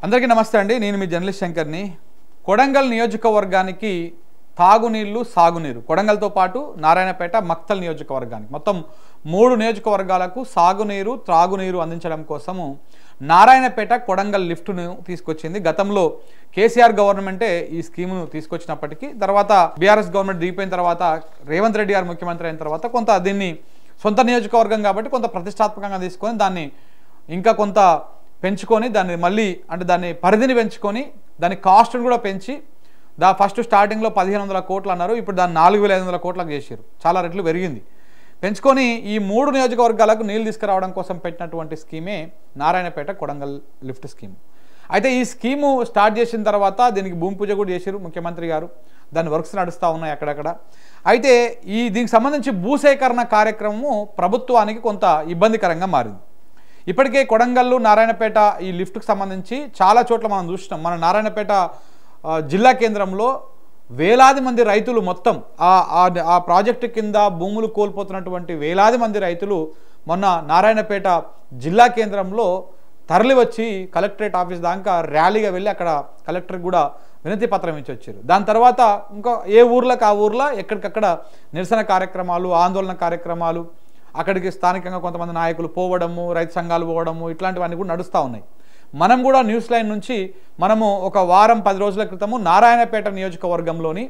అందరికీ నమస్తే అండి. నేను మీ జర్నలిస్ట్ శంకర్ని. కొడంగల్ నియోజకవర్గానికి తాగునీళ్లు సాగునీరు కొడంగల్తో పాటు నారాయణపేట మక్తల్ నియోజకవర్గానికి మొత్తం 3 నియోజకవర్గాలకు సాగునీరు త్రాగునీరు అందించడం కోసము నారాయణపేట కొడంగల్ లిఫ్ట్ను తీసుకొచ్చింది. గతంలో కేసీఆర్ గవర్నమెంటే ఈ స్కీమును తీసుకొచ్చినప్పటికీ తర్వాత బీఆర్ఎస్ గవర్నమెంట్ దిగిపోయిన తర్వాత రేవంత్ రెడ్డి గారు ముఖ్యమంత్రి అయిన తర్వాత కొంత దీన్ని సొంత నియోజకవర్గం కాబట్టి కొంత ప్రతిష్టాత్మకంగా తీసుకొని దాన్ని ఇంకా కొంత పెంచుకొని దాన్ని మళ్ళీ అంటే దాన్ని పరిధిని పెంచుకొని దాని కాస్ట్ను కూడా పెంచి ఫస్ట్ స్టార్టింగ్లో 1500 కోట్లు అన్నారు. ఇప్పుడు దాన్ని 4500 కోట్లకు చేశారు. చాలా రెట్లు పెరిగింది. పెంచుకొని ఈ 3 నియోజకవర్గాలకు నీళ్ళు తీసుకురావడం కోసం పెట్టినటువంటి స్కీమే నారాయణపేట కొడంగల్ లిఫ్ట్ స్కీమ్. అయితే ఈ స్కీము స్టార్ట్ చేసిన తర్వాత దీనికి భూమి పూజ కూడా చేశారు ముఖ్యమంత్రి గారు. దాని వర్క్స్ నడుస్తూ ఉన్నాయి అక్కడక్కడ. అయితే దీనికి సంబంధించి భూసేకరణ కార్యక్రమము ప్రభుత్వానికి కొంత ఇబ్బందికరంగా మారింది. ఇప్పటికే కొడంగల్లు నారాయణపేట ఈ లిఫ్ట్కి సంబంధించి చాలా చోట్ల మనం చూసినాం. మన నారాయణపేట జిల్లా కేంద్రంలో వేలాది మంది రైతులు మొత్తం ఆ ప్రాజెక్టు కింద భూములు కోల్పోతున్నటువంటి వేలాది మంది రైతులు మొన్న నారాయణపేట జిల్లా కేంద్రంలో తరలి వచ్చి కలెక్టరేట్ ఆఫీస్ దాకా ర్యాలీగా వెళ్ళి అక్కడ కలెక్టర్కి కూడా వినతి పత్రం ఇచ్చి వచ్చారు. దాని తర్వాత ఇంకా ఏ ఊర్లకు ఆ ఊర్లో ఎక్కడికక్కడ నిరసన కార్యక్రమాలు ఆందోళన కార్యక్రమాలు అక్కడికి స్థానికంగా కొంతమంది నాయకులు పోవడము రైతు సంఘాలు పోవడము ఇట్లాంటివన్నీ కూడా నడుస్తూ ఉన్నాయి. మనం కూడా న్యూస్ లైన్ నుంచి మనము ఒక వారం 10 రోజుల క్రితము నారాయణపేట నియోజకవర్గంలోని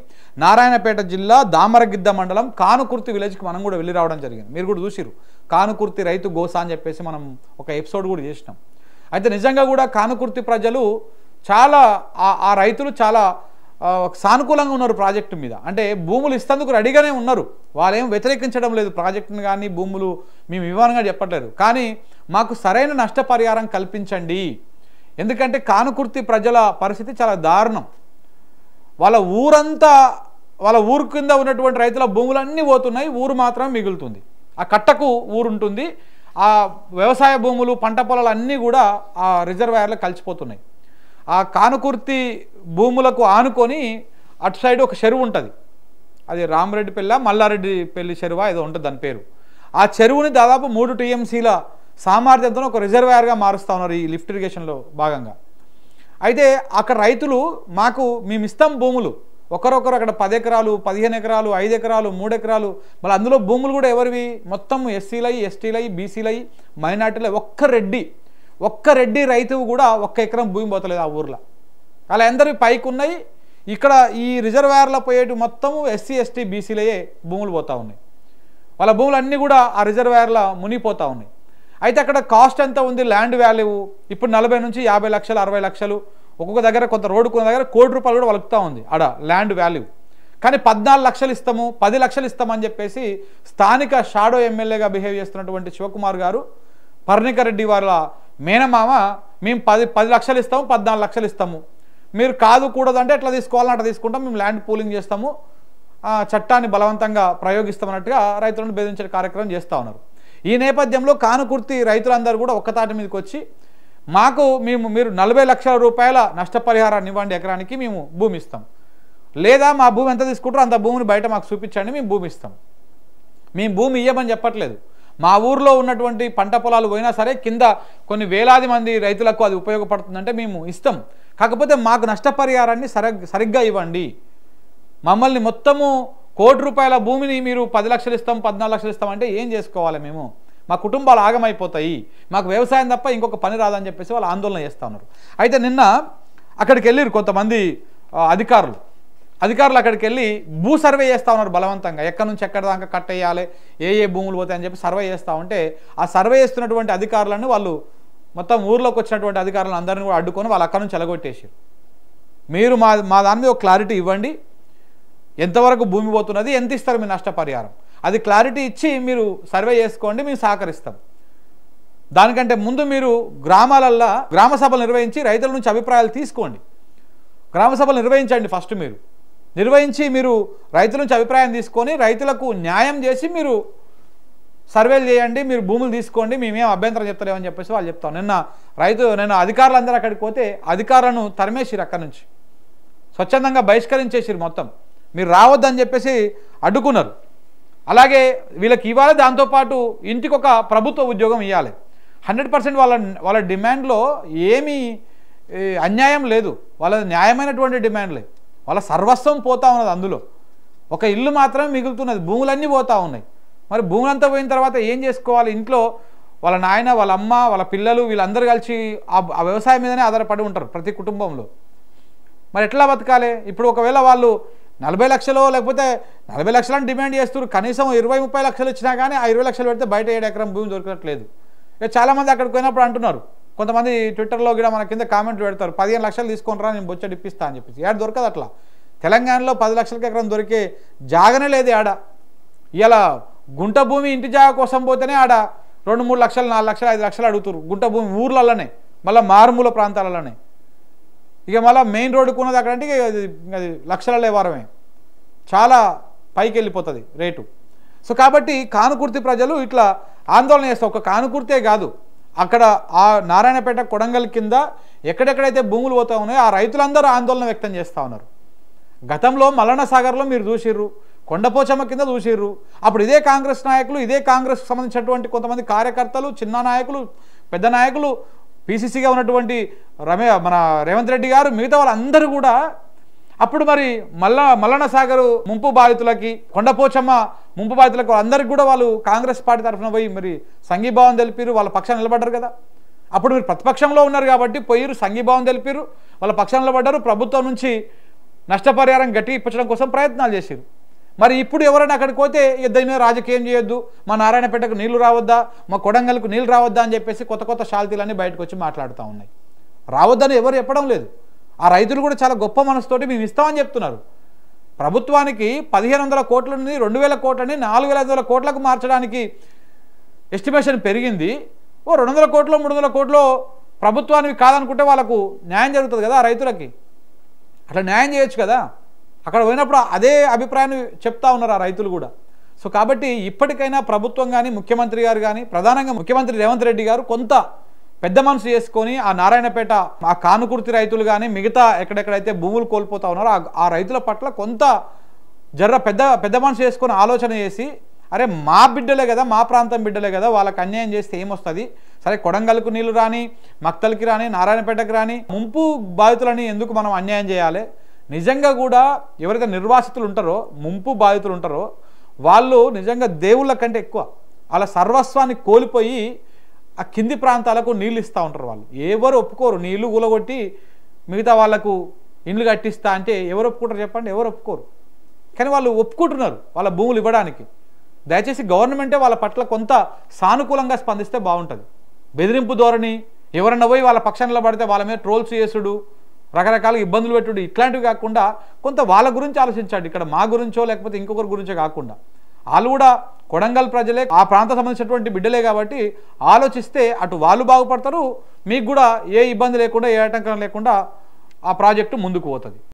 నారాయణపేట జిల్లా దామరగిద్ద మండలం కానుకుర్తి విలేజ్కి మనం కూడా వెళ్ళి రావడం జరిగింది. మీరు కూడా చూసిరు కానుకుర్తి రైతు గోసా అని చెప్పేసి మనం ఒక ఎపిసోడ్ కూడా చేసినాం. అయితే నిజంగా కూడా కానుకుర్తి ప్రజలు చాలా ఆ రైతులు చాలా సానుకూలంగా ఉన్నారు ప్రాజెక్టు మీద. అంటే భూములు ఇస్తేందుకు రెడీగానే ఉన్నారు. వాళ్ళేం వ్యతిరేకించడం లేదు ప్రాజెక్టును కానీ భూములు మేము ఇవ్వనుగా చెప్పట్లేదు. కానీ మాకు సరైన నష్టపరిహారం కల్పించండి. ఎందుకంటే కానుకుర్తి ప్రజల పరిస్థితి చాలా దారుణం. వాళ్ళ ఊరు కింద ఉన్నటువంటి రైతుల భూములన్నీ పోతున్నాయి, ఊరు మాత్రం మిగులుతుంది. ఆ కట్టకు ఊరు ఉంటుంది. ఆ వ్యవసాయ భూములు పంట పొలాలు అన్నీ కూడా ఆ రిజర్వాయర్లో కలిసిపోతున్నాయి. ఆ కానుకుర్తి భూములకు ఆనుకొని అటు సైడ్ ఒక చెరువు ఉంటుంది. అది రామరెడ్డి పెళ్ళ మల్లారెడ్డి పెళ్లి చెరువా ఏదో ఉంటుంది దాని పేరు. ఆ చెరువుని దాదాపు 3 TMCల సామర్థ్యంతో ఒక రిజర్వాయర్గా మారుస్తూ ఉన్నారు ఈ లిఫ్ట్ ఇరిగేషన్లో భాగంగా. అయితే అక్కడ రైతులు మేము ఇస్తాం భూములు ఒకరొకరు అక్కడ 10 ఎకరాలు 15 ఎకరాలు 5 ఎకరాలు 3 ఎకరాలు మళ్ళీ అందులో భూములు కూడా ఎవరివి మొత్తం ఎస్సీలై ఎస్టీలై బీసీలై మైనార్టీలై ఒక్క రెడ్డి రైతు కూడా 1 ఎకరం భూమి పోతలేదు ఆ ఊర్లో. అలా అందరివి పైకి ఉన్నాయి. ఇక్కడ ఈ రిజర్వాయర్లో పోయేటి మొత్తము ఎస్సీ ఎస్టీ బీసీలయే భూములు పోతూ ఉన్నాయి. వాళ్ళ భూములు అన్నీ కూడా ఆ రిజర్వాయర్లో మునిగిపోతూ ఉన్నాయి. అయితే అక్కడ కాస్ట్ ఎంత ఉంది ల్యాండ్ వాల్యూ ఇప్పుడు 40 నుంచి 50 లక్షలు 60 లక్షలు ఒక్కొక్క దగ్గర కొంత రోడ్డు కొన్న దగ్గర ₹1 కోటి కూడా వలుకుతూ ఉంది ఆడ ల్యాండ్ వాల్యూ. కానీ 14 లక్షలు ఇస్తాము 10 లక్షలు ఇస్తామని చెప్పేసి స్థానిక షాడో ఎమ్మెల్యేగా బిహేవ్ చేస్తున్నటువంటి శివకుమార్ గారు పర్ణికరెడ్డి వాళ్ళ మేనమామ మేము 10 లక్షలు ఇస్తాము 14 లక్షలు ఇస్తాము మీరు కాదు కూడదంటే ఎట్లా తీసుకోవాలని అట్లా తీసుకుంటాం మేము ల్యాండ్ పూలింగ్ చేస్తాము చట్టాన్ని బలవంతంగా ప్రయోగిస్తామన్నట్టుగా రైతులను బెదిరించే కార్యక్రమం చేస్తూ ఉన్నారు. ఈ నేపథ్యంలో కానుకుర్తి రైతులందరూ కూడా ఒక్కతాటి మీదకి వచ్చి మీరు 40 లక్షల రూపాయల నష్టపరిహారాన్ని ఇవ్వండి ఎకరానికి మేము భూమి ఇస్తాం, లేదా మా భూమి ఎంత తీసుకుంటారో అంత భూమిని బయట మాకు చూపించండి మేము భూమి ఇస్తాం. మేము భూమి ఇవ్వమని చెప్పట్లేదు. మా ఊర్లో ఉన్నటువంటి పంట పొలాలు పోయినా సరే కింద కొన్ని వేలాది మంది రైతులకు అది ఉపయోగపడుతుందంటే మేము ఇస్తాం. కాకపోతే మాకు నష్టపరిహారాన్ని సరిగ్గా ఇవ్వండి. మమ్మల్ని మొత్తము ₹1 కోటి భూమిని మీరు 10 లక్షలు ఇస్తాం 14 లక్షలు ఇస్తామంటే ఏం చేసుకోవాలి మేము? మా కుటుంబాలు ఆగమైపోతాయి, మాకు వ్యవసాయం తప్ప ఇంకొక పని రాదని చెప్పేసి వాళ్ళు ఆందోళన చేస్తూ ఉన్నారు. అయితే నిన్న అక్కడికి వెళ్ళారు కొంతమంది అధికారులు అక్కడికి వెళ్ళి భూ సర్వే చేస్తూ ఉన్నారు బలవంతంగా. ఎక్కడి నుంచి ఎక్కడి దాకా కట్టేయాలి ఏ భూములు పోతాయని చెప్పి సర్వే చేస్తూ ఉంటే ఆ సర్వే చేస్తున్నటువంటి అధికారులను వాళ్ళు మొత్తం ఊర్లోకి వచ్చినటువంటి అధికారులను అందరినీ కూడా అడ్డుకొని వాళ్ళు అక్కడి నుంచి ఎలగొట్టేసారు. మీరు మా దాని మీద ఒక క్లారిటీ ఇవ్వండి, ఎంతవరకు భూమి పోతున్నది ఎంత ఇస్తారు మీ నష్టపరిహారం అది క్లారిటీ ఇచ్చి మీరు సర్వే చేసుకోండి మేము సహకరిస్తాం. దానికంటే ముందు మీరు గ్రామాలల్లో గ్రామ సభలు నిర్వహించి రైతుల నుంచి అభిప్రాయాలు తీసుకోండి. గ్రామ సభలు నిర్వహించండి ఫస్ట్ నిర్వహించి మీరు రైతుల నుంచి అభిప్రాయం తీసుకొని రైతులకు న్యాయం చేసి మీరు సర్వేలు చేయండి, మీరు భూములు తీసుకోండి, మేమేం అభ్యంతరం చెప్తలేమని చెప్పేసి వాళ్ళు చెప్తాం. నిన్న అధికారులందరూ అక్కడికి పోతే అధికారులను తరిమేసిరు అక్కడి నుంచి స్వచ్ఛందంగా బహిష్కరించేసిరు మొత్తం. మీరు రావద్దని చెప్పేసి అడ్డుకున్నారు. అలాగే వీళ్ళకి ఇవ్వాలి, దాంతోపాటు ఇంటికి ఒక ప్రభుత్వ ఉద్యోగం ఇవ్వాలి. 100% వాళ్ళ డిమాండ్లో ఏమీ అన్యాయం లేదు, వాళ్ళ న్యాయమైనటువంటి డిమాండ్లే. వాళ్ళ సర్వస్వం పోతా ఉన్నది, అందులో ఒక ఇల్లు మాత్రమే మిగులుతున్నది, భూములన్నీ పోతూ ఉన్నాయి. మరి భూములంతా పోయిన తర్వాత ఏం చేసుకోవాలి? ఇంట్లో వాళ్ళ నాయన, వాళ్ళ అమ్మ, వాళ్ళ పిల్లలు వీళ్ళందరూ కలిసి ఆ వ్యవసాయం మీదనే ఆధారపడి ఉంటారు ప్రతి కుటుంబంలో. మరి ఎట్లా బతకాలి? ఇప్పుడు ఒకవేళ వాళ్ళు 40 లక్షలు లేకపోతే 40 లక్షలని డిమాండ్ చేస్తారు, కనీసం 20-30 లక్షలు ఇచ్చినా కానీ ఆ 20 లక్షలు పెడితే బయట 7 ఎకరం భూమి దొరకట్లేదు. ఇక చాలామంది అక్కడికి పోయినప్పుడు అంటున్నారు, కొంతమంది ట్విట్టర్లో కూడా మన కింద కామెంట్లు పెడతారు, 15 లక్షలు తీసుకుంటారా నేను బొచ్చడి ఇప్పిస్తా అని చెప్పేసి. ఏడ దొరకదు అట్లా. తెలంగాణలో 10 లక్షలకి ఎకరం దొరికే జాగనే లేదు ఆడ. ఇలా గుంట భూమి ఇంటి జాగ కోసం పోతేనే ఆడ 2-3 లక్షలు, 4 లక్షలు, 5 లక్షలు అడుగుతారు. గుంట భూమి ఊర్లలోనే, మళ్ళీ మారుమూల ప్రాంతాలలోనే. ఇక మళ్ళీ మెయిన్ రోడ్డుకు ఉన్నది అక్కడంటే అది లక్షల లేవారమే, చాలా పైకి వెళ్ళిపోతుంది రేటు. సో కాబట్టి కానుకుర్తి ప్రజలు ఇట్లా ఆందోళన చేస్తారు. ఒక కానుకుర్తే కాదు, అక్కడ ఆ నారాయణపేట, కొడంగల్ కింద ఎక్కడెక్కడైతే భూములు పోతా ఉన్నాయో ఆ రైతులందరూ ఆందోళన వ్యక్తం చేస్తూ ఉన్నారు. గతంలో మల్లన్న సాగర్లో మీరు చూసిర్రు, కొండపోచమ్మ కింద చూసిర్రు. అప్పుడు ఇదే కాంగ్రెస్ నాయకులు, ఇదే కాంగ్రెస్ సంబంధించినటువంటి కొంతమంది కార్యకర్తలు, చిన్న నాయకులు, పెద్ద నాయకులు, పీసీసీగా ఉన్నటువంటి మన రేవంత్ రెడ్డి గారు, మిగతా వాళ్ళందరూ కూడా అప్పుడు మరి మల్లన్న సాగరు ముంపు బాధితులకి, కొండపోచమ్మ ముంపు బాధితులకు అందరికి కూడా వాళ్ళు కాంగ్రెస్ పార్టీ తరఫున పోయి మరి సంఘీభావం తెలిపారు, వాళ్ళ పక్షాన్ని నిలబడ్డారు కదా. అప్పుడు మీరు ప్రతిపక్షంలో ఉన్నారు కాబట్టి పోయిరు, సంఘీభావం తెలిపారు, వాళ్ళ పక్షాన్ని నిలబడ్డారు, ప్రభుత్వం నుంచి నష్టపరిహారం గట్టి ఇప్పించడం కోసం ప్రయత్నాలు చేశారు. మరి ఇప్పుడు ఎవరైనా అక్కడికి పోతే ఇద్దరి మీద రాజకీయం చేయొద్దు, మా నారాయణపేటకు నీళ్లు రావద్దా, మా కొడంగల్కు నీళ్లు రావద్దా అని చెప్పేసి కొత్త కొత్త షాల్తీలన్నీ బయటకు వచ్చి మాట్లాడుతూ ఉన్నాయి. రావద్దని ఎవరు చెప్పడం లేదు. ఆ రైతులు కూడా చాలా గొప్ప మనసుతోటి మేము ఇస్తామని చెప్తున్నారు. ప్రభుత్వానికి 1500 కోట్ల నుండి 2000 కోట్లని 4500 కోట్లకు మార్చడానికి ఎస్టిమేషన్ పెరిగింది. 200 కోట్లు 300 కోట్లు ప్రభుత్వానికి కాదనుకుంటే వాళ్ళకు న్యాయం జరుగుతుంది కదా, ఆ రైతులకి అట్లా న్యాయం చేయొచ్చు కదా. అక్కడ పోయినప్పుడు అదే అభిప్రాయాన్ని చెప్తా ఉన్నారు ఆ రైతులు కూడా. సో కాబట్టి ఇప్పటికైనా ప్రభుత్వం కానీ, ముఖ్యమంత్రి గారు కానీ, ప్రధానంగా ముఖ్యమంత్రి రేవంత్ రెడ్డి గారు కొంత పెద్ద మనసు చేసుకొని ఆ నారాయణపేట, ఆ కానుకుర్తి రైతులు కానీ మిగతా ఎక్కడెక్కడైతే భూములు కోల్పోతా ఉన్నారో ఆ రైతుల పట్ల కొంత పెద్ద మనసు చేసుకొని ఆలోచన చేసి, అరే మా బిడ్డలే కదా, మా ప్రాంతం బిడ్డలే కదా, వాళ్ళకి అన్యాయం చేస్తే ఏమొస్తుంది, సరే కొడంగల్కు నీళ్లు రాని, మక్తల్కి రాని, నారాయణపేటకి రాని, ముంపు బాధితులని ఎందుకు మనం అన్యాయం చేయాలి? నిజంగా కూడా ఎవరైతే నిర్వాసితులు ఉంటారో, ముంపు బాధితులు ఉంటారో వాళ్ళు నిజంగా దేవుళ్ళ కంటే ఎక్కువ వాళ్ళ సర్వస్వాన్ని కోల్పోయి ఆ కింది ప్రాంతాలకు నీళ్ళు ఇస్తూ ఉంటారు. వాళ్ళు ఎవరు ఒప్పుకోరు. నీళ్లు కూలగొట్టి మిగతా వాళ్ళకు ఇండ్లు కట్టిస్తా అంటే ఎవరు ఒప్పుకుంటారు చెప్పండి? ఎవరు ఒప్పుకోరు. కానీ వాళ్ళు ఒప్పుకుంటున్నారు వాళ్ళ భూములు ఇవ్వడానికి. దయచేసి గవర్నమెంటే వాళ్ళ పట్ల కొంత సానుకూలంగా స్పందిస్తే బాగుంటుంది. బెదిరింపు ధోరణి, ఎవరన్నా పోయి వాళ్ళ పక్షంలో పడితే వాళ్ళ మీద ట్రోల్స్ చేసుడు, రకరకాల ఇబ్బందులు పెట్టుడు, ఇట్లాంటివి కాకుండా కొంత వాళ్ళ గురించి ఆలోచించండి. ఇక్కడ మా గురించో లేకపోతే ఇంకొకరి గురించో కాకుండా వాళ్ళు కూడా కొడంగల్ ప్రజలే, ఆ ప్రాంతం సంబంధించినటువంటి బిడ్డలే కాబట్టి ఆలోచిస్తే అటు వాళ్ళు బాగుపడతారు, మీకు కూడా ఏ ఇబ్బంది లేకుండా, ఏ ఆటంకం లేకుండా ఆ ప్రాజెక్టు ముందుకు పోతుంది.